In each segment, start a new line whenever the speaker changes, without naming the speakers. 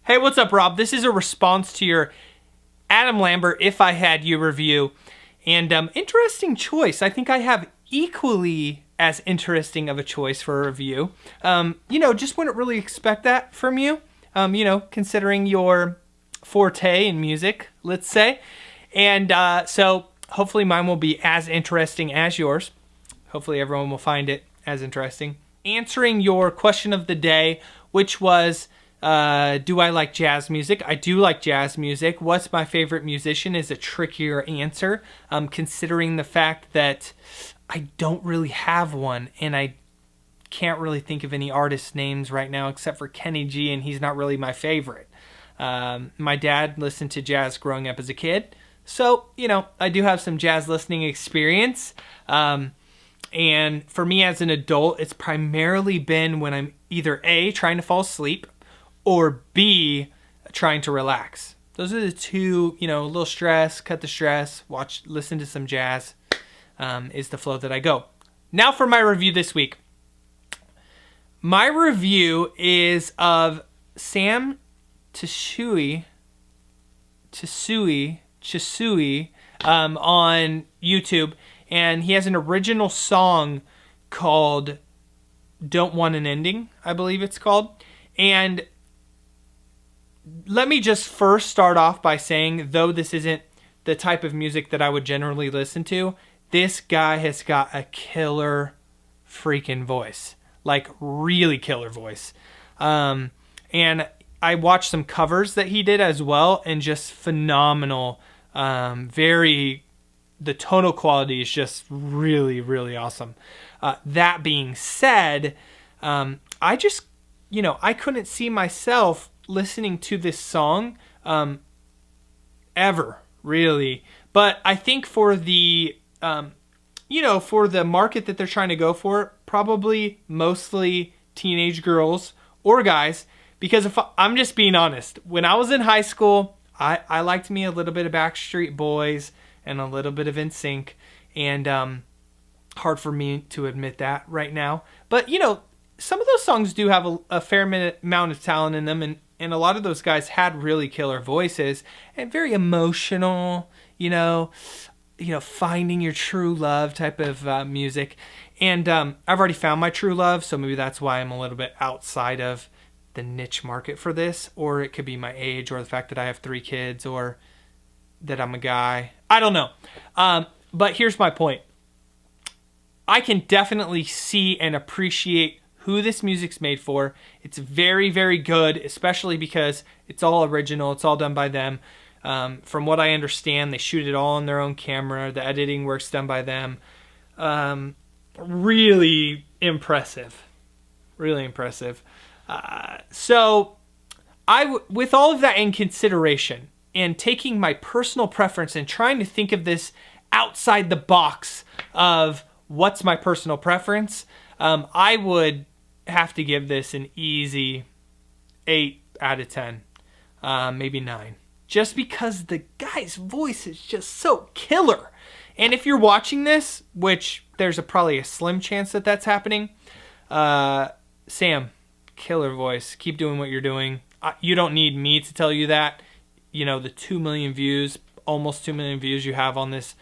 Hey, what's up, Rob? This is a response to your Adam Lambert If I Had You review. And interesting choice. I think I have equally as interesting of a choice for a review. Just wouldn't really expect that from you, considering your forte in music, let's say. And so hopefully mine will be as interesting as yours. Hopefully everyone will find it as interesting. Answering your question of the day, which was, do I like jazz music? I do like jazz music. What's my favorite musician is a trickier answer, considering the fact that I don't really have one, and I can't really think of any artist names right now except for Kenny G, and he's not really my favorite. My dad listened to jazz growing up as a kid, so, I do have some jazz listening experience. And for me as an adult, it's primarily been when I'm either A, trying to fall asleep, or B, trying to relax. Those are the two, a little stress, cut the stress, listen to some jazz, is the flow that I go. Now for my review this week. My review is of Sam Tsui on YouTube, and he has an original song called Don't Want an Ending, I believe it's called. And let me just first start off by saying, though this isn't the type of music that I would generally listen to, this guy has got a killer freaking voice. Like, really killer voice. And I watched some covers that he did as well, and just phenomenal. The tonal quality is just really, really awesome. That being said, I couldn't see myself listening to this song ever, really. But I think for the for the market that they're trying to go for, probably mostly teenage girls or guys, because I'm just being honest, when I was in high school, I liked me a little bit of Backstreet Boys and a little bit of NSYNC, and hard for me to admit that right now. But some of those songs do have a fair amount of talent in them, and a lot of those guys had really killer voices and very emotional, finding your true love type of music. And I've already found my true love, so maybe that's why I'm a little bit outside of the niche market for this, or it could be my age, or the fact that I have 3 kids, or that I'm a guy. I don't know. But here's my point. I can definitely see and appreciate who this music's made for. It's very, very good, especially because it's all original. It's all done by them. From what I understand, they shoot it all on their own camera. The editing work's done by them. Really impressive. Really impressive. So with all of that in consideration, and taking my personal preference and trying to think of this outside the box of what's my personal preference, I would have to give this an easy 8 out of 10, maybe 9. Just because the guy's voice is just so killer. And if you're watching this, which there's probably a slim chance that that's happening, Sam, killer voice. Keep doing what you're doing. You don't need me to tell you that. The 2 million views, almost 2 million views you have on this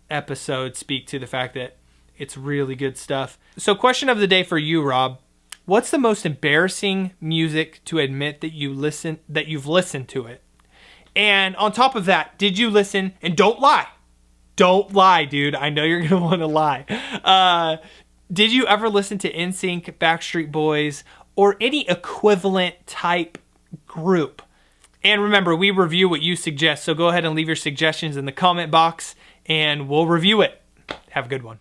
episode speak to the fact that it's really good stuff. So question of the day for you, Rob. What's the most embarrassing music to admit that you've listened to it? And on top of that, did you listen? And don't lie. Don't lie, dude. I know you're going to want to lie. Did you ever listen to NSYNC, Backstreet Boys, or any equivalent type group? And remember, we review what you suggest, so go ahead and leave your suggestions in the comment box, and we'll review it. Have a good one.